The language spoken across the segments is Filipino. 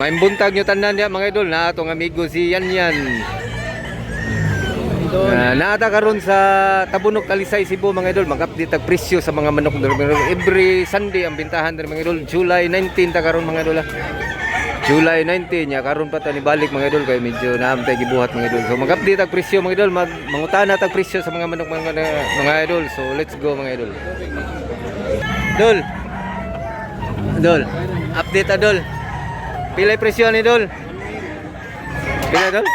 Maimbuntag nyo tanan niya mga idol na atong amigo si Yan. Naata karon sa Tabunok, Talisay, Cebu mga idol. Mag-update ang presyo sa mga manok every Sunday ang bintahan din mga idol. July 19 ta karon mga idol. July 19 nya karon pa ta ni balik mga idol kay medyo naamtay gibuhat mga idol. So mag-update ang presyo mga idol, mangutana tag presyo sa mga manok mga idol. So let's go mga idol. Dol. Update adol. Pilay presyo ni Dol? Pila Dol?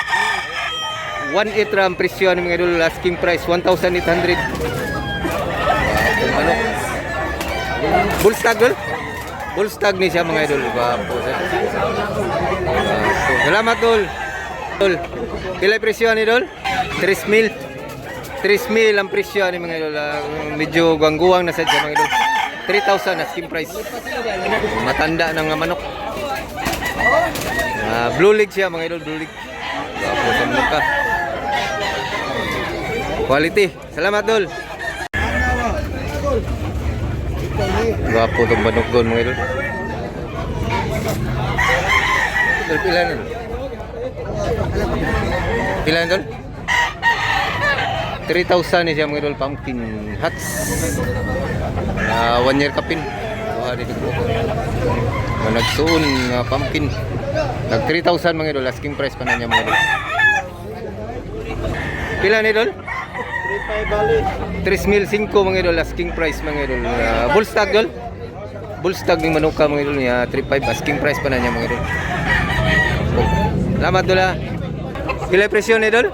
1.8 ram presyo ni mga Dol, asking price 1,800. Manok. Bullstag Dol? Bullstag ni siya mga idol. Wapo. Salamat Dol. Dol. Pilay presyo ni Dol? 3,000. 3,000 ang presyo ni mga idol. Medyo guwang-guwang na sa mga idol. 3,000 asking price. Matanda ng manok. Blue leg siya mga idol, blue leg. Wapo sa muka. Quality. Salamat Dol. Wapo itong manok doon mga idol. Dol, pila na? Pila na Dol? 3,000 siya mga idol, pumpkin hats. 1 year kapin. Dito po. Nagsuon pumpkin. Nag 3,000 mga idol, asking price pa na niya mga idol. Pila ni idol? 3,500 bali. 3,500 mga idol, asking price mga idol. Bullstag idol? Bullstag ng manuka mga idol niya, 3,500 asking price pa na niya mga idol. Salamat idol ha. Pila presyo ni idol?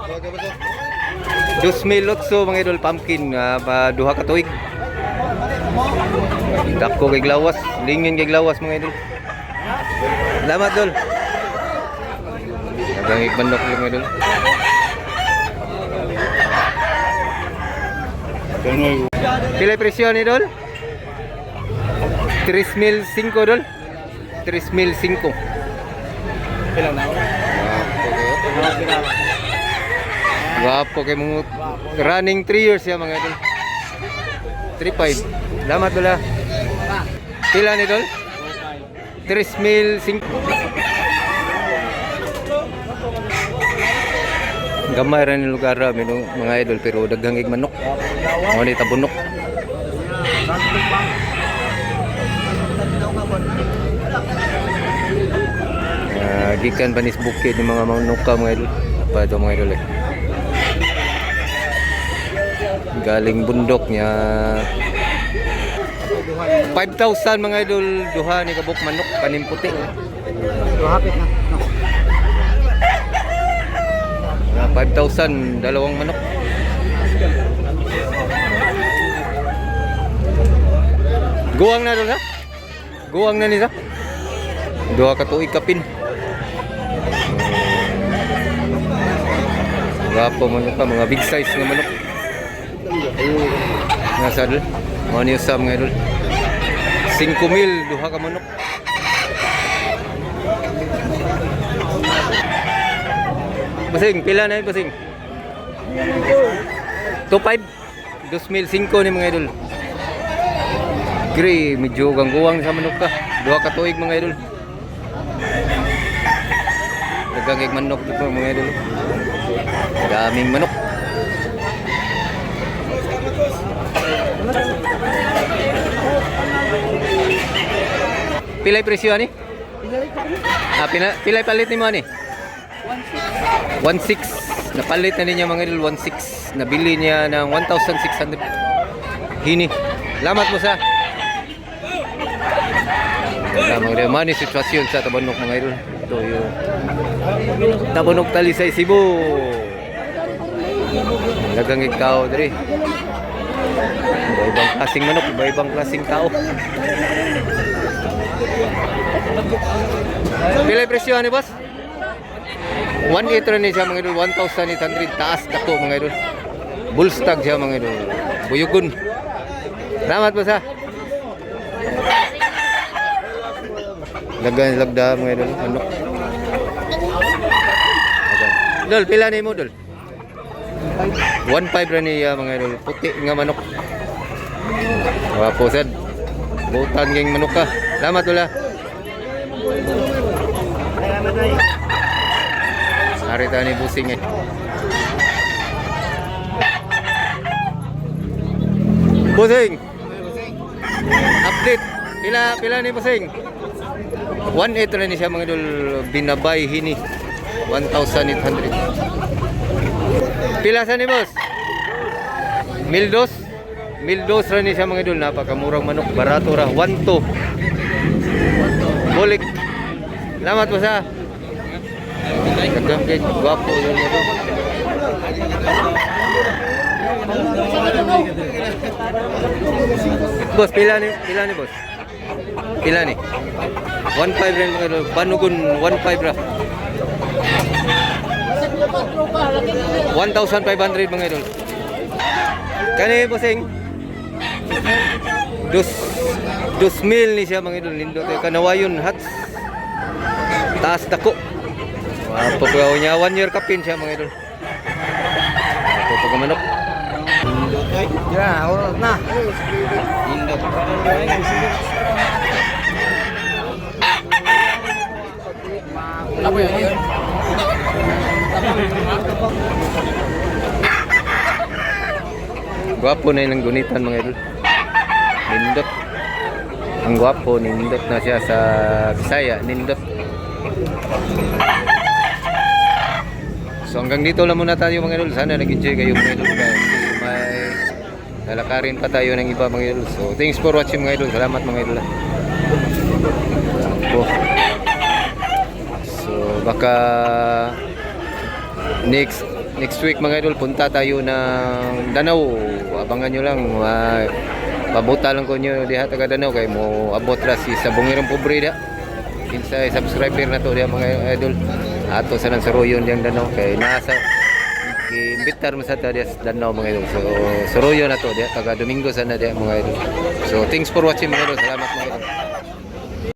2,800 mga idol, pumpkin, duha ka tuig. Dako kay glawas, lingin kay glawas mga idol. Salamat Dol. Nagangig manok mga idol. Pila presyo ni Dol? 3,500 Dol. 3,500. Pila na? Wapo kay mga running 3 years ya mga idol. 3,500. Salamat Dol ha. Pila ni Dol? 3,500. Gamay rin yung lugar mga idol pero daghang ig manok. Mga ni Tabunok. Gikan panis bukid ng mga manok mga idol. Apa ito mga idol eh. Galing bundok niya. 5,000 mga idol, duha ni kabuk manok kanin puti. Hapit na. 5,000 dalawang manok. Guwang na doon ha? Guwang na nisa? Duha ka tuig kapin. Gapo manok ka, mga big size na manok. Nasa doon? Mga niyo sa mga idol. 5,000 duha ka manok. Basing, pila na yun basing? 2,500 2,500 ni mga idol. Gray, medyo gangguwang sa manok ka. Duha ka tuig mga idol. Nagangig manok dito mga idol. Daming manok. Pilay presyo ani? Pilay palit ni mo ani? 1,600. Napalit na niya mga idol, 1,600. Nabili niya ng 1,600. Hini. Salamat mo sa. Mga idol, mani sitwasyon sa Tabunok mga idol. Ito yung Tabunok, Talisay, Cebu. Nagangig tao diri. Iba-ibang klaseng manok, iba-ibang klaseng tao. Pilay presyo ni boss? 1,800 rin siya mga idol, 1,800 taas dako mga idol. Bullstag siya mga idol. Buyugon. Salamat boss ha. Lagda mga idol, manok. Dol, pila ni mo Dol? 1,500 rin niya mga idol, puti nga manok. Wapo sad. Butan ging manok ka. Salamat Dol ha. Harita ni busing eh. Busing. Update. Pila ni busing. 1.8 na ni siya mga idol, binabay hini 1,800. Pila sa ni boss? 1,200. 1,200 ra ni siya mga idol, napakamurang manok, barato ra, 1,200. Bulik. Salamat po sa. Kagam kay gwapo yun ito. Boss, pila ni boss? Pila ni? 1.5 rin mga idol. Banugon 1.5 ra. 1,500 mga idol. Kani bossing? 2,000 ni siya mga idol. Nindot kay kanawayon hats. Taas dako. Pagkaw niya 1 year kapin siya mga idol. Pagkamanok. Ya, oras na. Nindot. Apa ya? Gwapo na yung gunitan mga idol. Nindot. Ang gwapo, nindot na siya sa Bisaya, nindot. So hanggang dito lang muna tayo mga idol. Sana nag-enjoy kayo mga idol. May lalakarin pa tayo ng iba mga idol. So thanks for watching mga idol. Salamat mga idol. So baka next week mga idol punta tayo ng Danau. Abangan nyo lang. Pabuta lang ko nyo diha taga Danau kay mo abot ra si sa Bungirong Pobre da. Kinsa subscriber na to diha mga idol. Ato sa nang Saruyon diyang Danau kay nasa imbitar mo sa ta diha sa Danau mga idol. So Saruyon na to diha taga Domingo sana diha mga idol. So thanks for watching mga idol. Salamat mga idol.